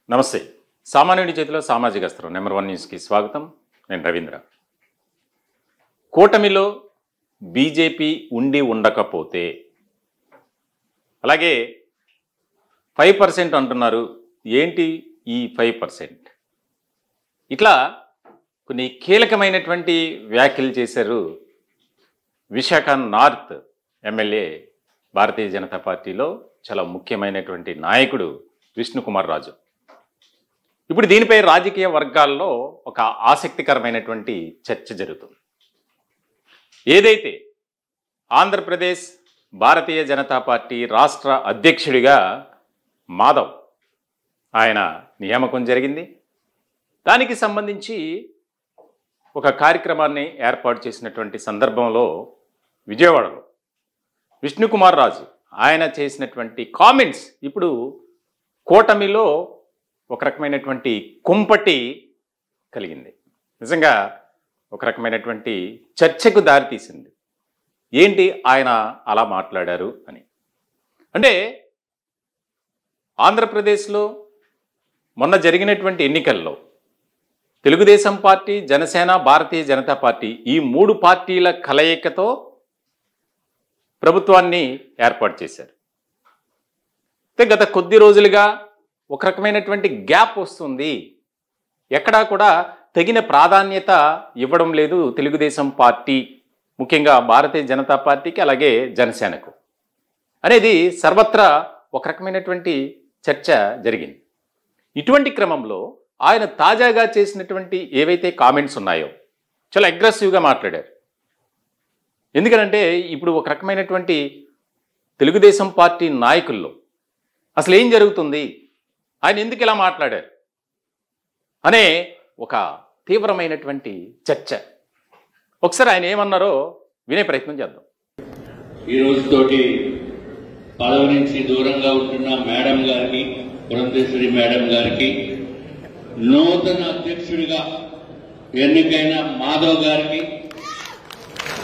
నమస్తే. సామాన్యుడి చేతిలో సామాజిక అస్త్రం నెంబర్ 1 న్యూస్కి స్వాగతం. నేను రవీంద్ర. కూటమిలో బీజేపీ ఉండి ఉండకపోతే, అలాగే 5% అంటున్నారు. ఏంటి ఈ 5%? ఇట్లా కొన్ని కీలకమైనటువంటి వ్యాఖ్యలు చేశారు విశాఖ నార్త్ ఎమ్మెల్యే, భారతీయ జనతా పార్టీలో చాలా ముఖ్యమైనటువంటి నాయకుడు విష్ణుకుమార్ రాజు. ఇప్పుడు దీనిపై రాజకీయ వర్గాల్లో ఒక ఆసక్తికరమైనటువంటి చర్చ జరుగుతుంది. ఏదైతే ఆంధ్రప్రదేశ్ భారతీయ జనతా పార్టీ రాష్ట్ర అధ్యక్షుడిగా మాధవ్ ఆయన నియామకం జరిగింది. దానికి సంబంధించి ఒక కార్యక్రమాన్ని ఏర్పాటు చేసినటువంటి సందర్భంలో విజయవాడలో విష్ణుకుమార్ రాజు ఆయన చేసినటువంటి కామెంట్స్ ఇప్పుడు కూటమిలో ఒక రకమైనటువంటి కుంపటి కలిగింది. నిజంగా ఒక రకమైనటువంటి చర్చకు దారితీసింది. ఏంటి ఆయన అలా మాట్లాడారు అని. అంటే ఆంధ్రప్రదేశ్లో మొన్న జరిగినటువంటి ఎన్నికల్లో తెలుగుదేశం పార్టీ, జనసేన, భారతీయ జనతా పార్టీ ఈ 3 పార్టీల కలయికతో ప్రభుత్వాన్ని ఏర్పాటు చేశారు. గత కొద్ది రోజులుగా ఒక రకమైనటువంటి గ్యాప్ వస్తుంది. ఎక్కడా కూడా తగిన ప్రాధాన్యత ఇవ్వడం లేదు తెలుగుదేశం పార్టీ, ముఖ్యంగా భారతీయ జనతా పార్టీకి, అలాగే జనసేనకు అనేది సర్వత్రా ఒక రకమైనటువంటి చర్చ జరిగింది. ఇటువంటి క్రమంలో ఆయన తాజాగా చేసినటువంటి ఏవైతే కామెంట్స్ ఉన్నాయో చాలా అగ్రెసివ్గా మాట్లాడారు. ఎందుకనంటే ఇప్పుడు ఒక రకమైనటువంటి తెలుగుదేశం పార్టీ నాయకుల్లో అసలు ఏం జరుగుతుంది, ఆయన ఎందుకు ఇలా మాట్లాడారు అనే ఒక తీవ్రమైనటువంటి చర్చ. ఒకసారి ఆయన ఏమన్నారో వినే ప్రయత్నం చేద్దాం. ఈ రోజుతోటి పదవి నుంచి దూరంగా ఉంటున్న మేడం గారికి, పురంధేశ్వరి మేడం గారికి, నూతన అధ్యక్షుడిగా ఎన్నికైన మాధవ్ గారికి,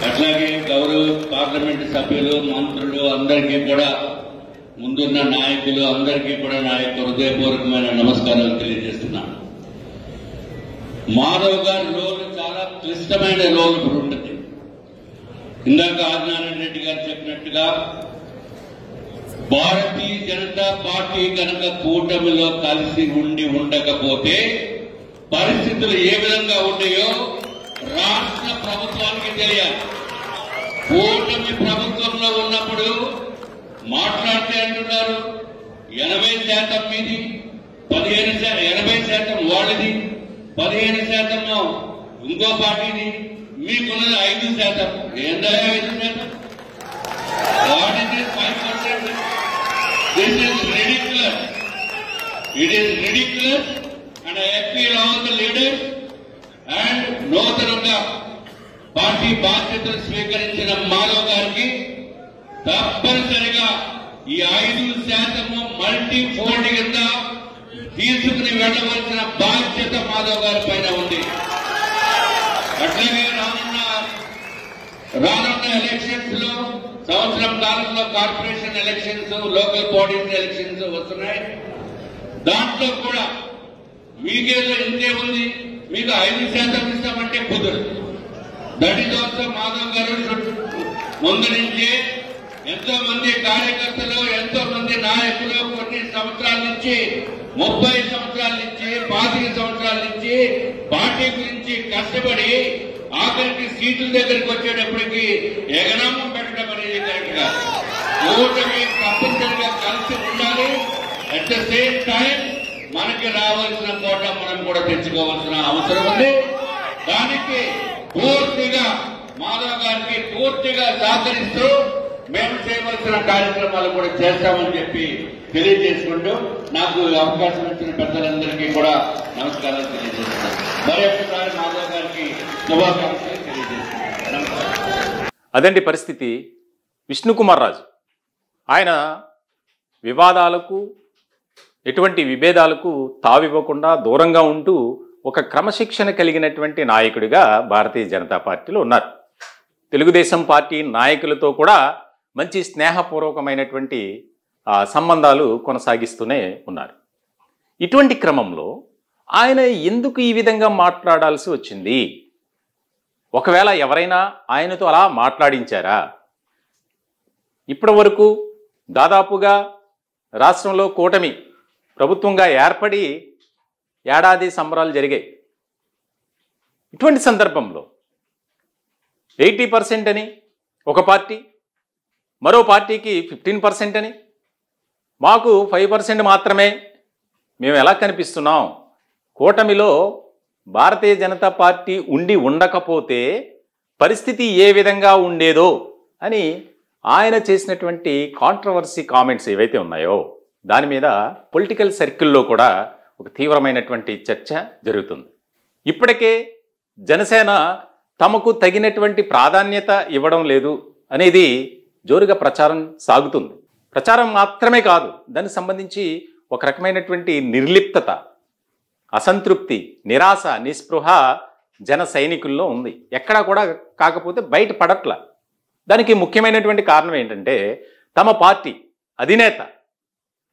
అట్లాగే గౌరవ పార్లమెంటు సభ్యులు, మంత్రులు అందరికీ కూడా, ముందున్న నాయకులు అందరికీ కూడా నా యొక్క హృదయపూర్వకమైన నమస్కారాలు తెలియజేస్తున్నాను. మాధవ్ గారి రోల్ చాలా క్లిష్టమైన రోల్ ఇప్పుడు ఉంటుంది. ఇందాక ఆదినారాయణ రెడ్డి గారు చెప్పినట్టుగా భారతీయ జనతా పార్టీ కనుక కూటమిలో కలిసి ఉండి ఉండకపోతే పరిస్థితులు ఏ విధంగా ఉన్నాయో రాష్ట్ర ప్రభుత్వానికి తెలియాలి. కూటమి ప్రభుత్వంలో ఉన్నప్పుడు మాట్లాడితే అంటున్నారు 80% మీది, 80% వాళ్ళది, 15% ఇంకో పార్టీది, మీకున్నది 5%. ఏందా 5%? What is this 5%? This is ridiculous. It is ridiculous. And I appeal all the leaders and నూతనంగా పార్టీ బాధ్యతలు స్వీకరించిన మాధవ్ గారికి తప్పనిసరిగా ఈ 5% మల్టీ ఫోల్డ్ కింద తీసుకుని వెళ్లవలసిన బాధ్యత మాధవ్ గారి పైన ఉంది. అట్లాగే రానున్న ఎలక్షన్స్ లో, సంవత్సరం కాలంలో corporation elections, local bodies elections వస్తున్నాయి. దాంట్లో కూడా మీకేదో ఇంతే ఉంది, మీకు 5% ఇస్తామంటే కుదరదు. దట్ ఈస్ ఆల్సో మాధవ్ గారు ముందు నుంచే ఎంతో మంది కార్యకర్తలు, ఎంతో మంది నాయకులు కొన్ని సంవత్సరాల నుంచి, 30 సంవత్సరాల నుంచి, 25 సంవత్సరాల నుంచి పార్టీ గురించి కష్టపడి ఆఖరికి సీట్ల దగ్గరికి వచ్చేటప్పటికి ఎగనామం పెట్టడం అనేది కరెక్ట్ గా. కూటమి తప్పనిసరిగా కలిసి ఉండాలి. అట్ ద సేమ్ టైం మనకి రావాల్సిన కోట మనం కూడా తెచ్చుకోవాల్సిన అవసరం ఉంది. దానికి పూర్తిగా మాధవ్ గారికి పూర్తిగా సహకరిస్తూ మేము చేయవలసిన కార్యక్రమాలు కూడా చేస్తామని చెప్పి తెలియజేసుకుంటూ నాకు అవకాశం ఇచ్చిన పెద్దలందరికీ కూడా నమస్కారాలు తెలియజేస్తున్నాను. మరొకసారి మాధవ్ గారికి శుభాకాంక్షలు తెలియజేస్తున్నాను. అదండి పరిస్థితి. విష్ణుకుమార్ రాజు ఆయన వివాదాలకు, ఎటువంటి విభేదాలకు తావివ్వకుండా దూరంగా ఉంటూ ఒక క్రమశిక్షణ కలిగినటువంటి నాయకుడిగా భారతీయ జనతా పార్టీలో ఉన్నారు. తెలుగుదేశం పార్టీ నాయకులతో కూడా మంచి స్నేహపూర్వకమైనటువంటి సంబంధాలు కొనసాగిస్తూనే ఉన్నారు. ఇటువంటి క్రమంలో ఆయన ఎందుకు ఈ విధంగా మాట్లాడాల్సి వచ్చింది? ఒకవేళ ఎవరైనా ఆయనతో అలా మాట్లాడించారా? ఇప్పటి వరకు దాదాపుగా రాష్ట్రంలో కూటమి ప్రభుత్వంగా ఏర్పడి ఏడాది సంబరాలు జరిగాయి. ఇటువంటి సందర్భంలో 80% అని ఒక పార్టీ, మరో పార్టీకి 15% అని, మాకు 5% మాత్రమే, మేము ఎలా కనిపిస్తున్నాం? కూటమిలో భారతీయ జనతా పార్టీ ఉండి ఉండకపోతే పరిస్థితి ఏ విధంగా ఉండేదో అని ఆయన చేసినటువంటి కాంట్రవర్సీ కామెంట్స్ ఏవైతే ఉన్నాయో దాని మీద పొలిటికల్ సర్కిల్లో కూడా ఒక తీవ్రమైనటువంటి చర్చ జరుగుతుంది. ఇప్పటికే జనసేన తమకు తగినటువంటి ప్రాధాన్యత ఇవ్వడం లేదు అనేది జోరుగా ప్రచారం సాగుతుంది. ప్రచారం మాత్రమే కాదు, దానికి సంబంధించి ఒక రకమైనటువంటి నిర్లిప్తత, అసంతృప్తి, నిరాశ, నిస్పృహ జన సైనికుల్లో ఉంది. ఎక్కడా కూడా కాకపోతే బయట పడట్ల. దానికి ముఖ్యమైనటువంటి కారణం ఏంటంటే తమ పార్టీ అధినేత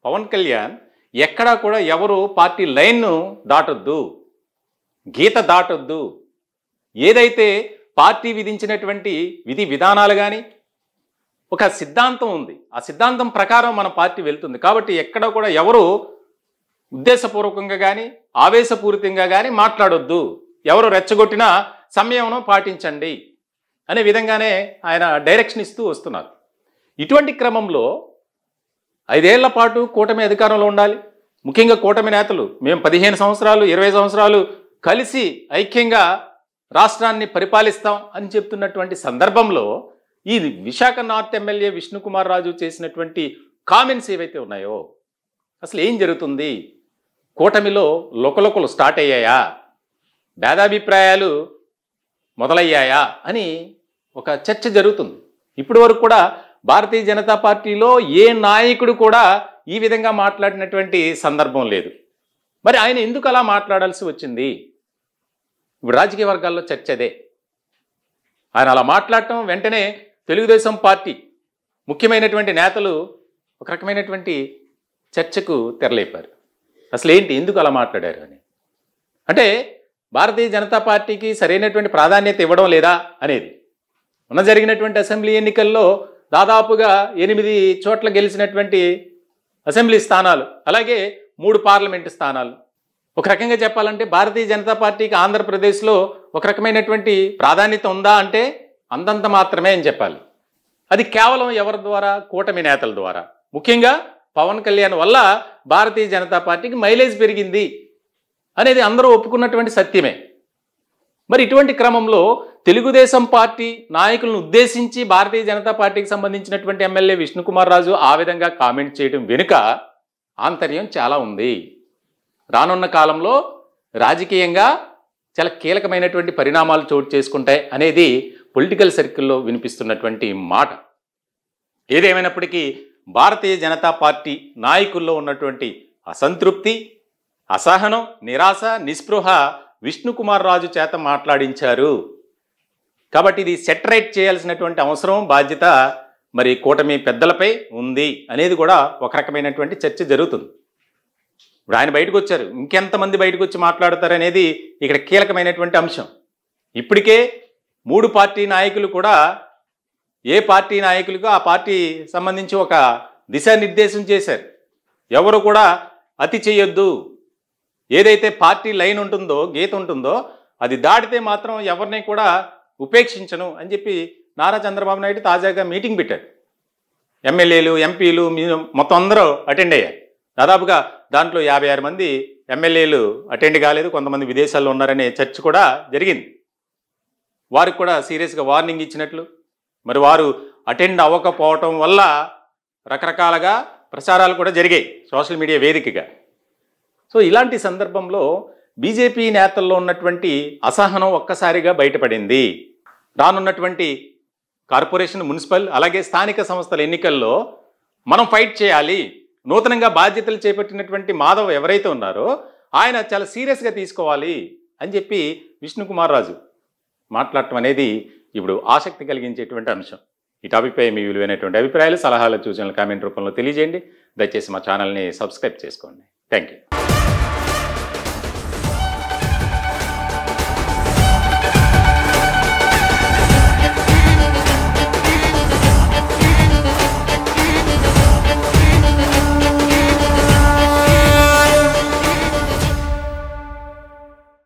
పవన్ కళ్యాణ్ ఎక్కడా కూడా ఎవరు పార్టీ లైన్ను దాటొద్దు, గీత దాటొద్దు, ఏదైతే పార్టీ విధించినటువంటి విధి విధానాలు కానీ ఒక సిద్ధాంతం ఉంది, ఆ సిద్ధాంతం ప్రకారం మన పార్టీ వెళ్తుంది. కాబట్టి ఎక్కడ కూడా ఎవరు ఉద్దేశపూర్వకంగా కానీ ఆవేశపూరితంగా కానీ మాట్లాడొద్దు, ఎవరు రెచ్చగొట్టినా సంయమనం పాటించండి అనే విధంగానే ఆయన డైరెక్షన్ ఇస్తూ వస్తున్నారు. ఇటువంటి క్రమంలో 5 ఏళ్ల పాటు కూటమి అధికారంలో ఉండాలి. ముఖ్యంగా కూటమి నేతలు మేము 15 సంవత్సరాలు 20 సంవత్సరాలు కలిసి ఐక్యంగా రాష్ట్రాన్ని పరిపాలిస్తాం అని చెప్తున్నటువంటి సందర్భంలో ఈ విశాఖ నార్త్ ఎమ్మెల్యే విష్ణుకుమార్ రాజు చేసినటువంటి కామెంట్స్ ఏవైతే ఉన్నాయో అసలు ఏం జరుగుతుంది? కూటమిలో లోకలోకలు స్టార్ట్ అయ్యాయా? భేదాభిప్రాయాలు మొదలయ్యాయా అని ఒక చర్చ జరుగుతుంది. ఇప్పటి వరకు కూడా భారతీయ జనతా పార్టీలో ఏ నాయకుడు కూడా ఈ విధంగా మాట్లాడినటువంటి సందర్భం లేదు. మరి ఆయన ఎందుకు అలా మాట్లాడాల్సి వచ్చింది? ఇప్పుడు రాజకీయ వర్గాల్లో చర్చ అదే. ఆయన అలా మాట్లాడటం వెంటనే తెలుగుదేశం పార్టీ ముఖ్యమైనటువంటి నేతలు ఒక రకమైనటువంటి చర్చకు తెరలేపారు. అసలు ఏంటి, ఎందుకు అలా మాట్లాడారు అని. అంటే భారతీయ జనతా పార్టీకి సరైనటువంటి ప్రాధాన్యత ఇవ్వడం లేదా అనేది. మొన్న జరిగినటువంటి అసెంబ్లీ ఎన్నికల్లో దాదాపుగా 8 చోట్ల గెలిచినటువంటి అసెంబ్లీ స్థానాలు, అలాగే 3 పార్లమెంటు స్థానాలు. ఒక రకంగా చెప్పాలంటే భారతీయ జనతా పార్టీకి ఆంధ్రప్రదేశ్లో ఒక రకమైనటువంటి ప్రాధాన్యత ఉందా అంటే అంతంత మాత్రమే అని చెప్పాలి. అది కేవలం ఎవరి ద్వారా? కూటమి నేతల ద్వారా. ముఖ్యంగా పవన్ కళ్యాణ్ వల్ల భారతీయ జనతా పార్టీకి మైలేజ్ పెరిగింది అనేది అందరూ ఒప్పుకున్నటువంటి సత్యమే. మరి ఇటువంటి క్రమంలో తెలుగుదేశం పార్టీ నాయకులను ఉద్దేశించి భారతీయ జనతా పార్టీకి సంబంధించినటువంటి ఎమ్మెల్యే విష్ణుకుమార్ రాజు ఆ విధంగా కామెంట్ చేయడం వెనుక ఆంతర్యం చాలా ఉంది. రానున్న కాలంలో రాజకీయంగా చాలా కీలకమైనటువంటి పరిణామాలు చోటు చేసుకుంటాయి అనేది పొలిటికల్ సర్కిల్లో వినిపిస్తున్నటువంటి మాట. ఏదేమైనప్పటికీ భారతీయ జనతా పార్టీ నాయకుల్లో ఉన్నటువంటి అసంతృప్తి, అసహనం, నిరాశ, నిస్పృహ విష్ణుకుమార్ రాజు చేత మాట్లాడించారు. కాబట్టి ఇది సెటరేట్ చేయాల్సినటువంటి అవసరం, బాధ్యత మరి కూటమి పెద్దలపై ఉంది అనేది కూడా ఒక రకమైనటువంటి చర్చ జరుగుతుంది. ఇప్పుడు ఆయన బయటకు వచ్చారు, ఇంకెంతమంది బయటకు వచ్చి మాట్లాడతారనేది ఇక్కడ కీలకమైనటువంటి అంశం. ఇప్పటికే 3 పార్టీ నాయకులు కూడా ఏ పార్టీ నాయకులకు ఆ పార్టీ సంబంధించి ఒక దిశానిర్దేశం చేశారు. ఎవరు కూడా అతి చేయొద్దు, ఏదైతే పార్టీ లైన్ ఉంటుందో, గీత ఉంటుందో అది దాటితే మాత్రం ఎవరిని కూడా ఉపేక్షించను అని చెప్పి నారా చంద్రబాబు నాయుడు తాజాగా మీటింగ్ పెట్టారు. ఎమ్మెల్యేలు, ఎంపీలు మొత్తం అందరూ అటెండ్ అయ్యారు. దాదాపుగా దాంట్లో 56 మంది ఎమ్మెల్యేలు అటెండ్ కాలేదు, కొంతమంది విదేశాల్లో ఉన్నారనే చర్చ కూడా జరిగింది. వారికి కూడా సీరియస్గా వార్నింగ్ ఇచ్చినట్లు, మరి వారు అటెండ్ అవ్వకపోవటం వల్ల రకరకాలుగా ప్రచారాలు కూడా జరిగాయి సోషల్ మీడియా వేదికగా. సో ఇలాంటి సందర్భంలో బీజేపీ నేతల్లో ఉన్నటువంటి అసహనం ఒక్కసారిగా బయటపడింది. రానున్నటువంటి కార్పొరేషన్, మున్సిపల్, అలాగే స్థానిక సంస్థల ఎన్నికల్లో మనం ఫైట్ చేయాలి. నూతనంగా బాధ్యతలు చేపట్టినటువంటి మాధవ్ ఎవరైతే ఉన్నారో ఆయన చాలా సీరియస్గా తీసుకోవాలి అని చెప్పి విష్ణుకుమార్ రాజు మాట్లాడటం అనేది ఇప్పుడు ఆసక్తి కలిగించేటువంటి అంశం. ఈ టాపిక్పై మీ విలువైనటువంటి అభిప్రాయాలు, సలహాలు, సూచనలు కామెంట్ రూపంలో తెలియజేయండి. దయచేసి మా ఛానల్ని సబ్స్క్రైబ్ చేసుకోండి. Thank you.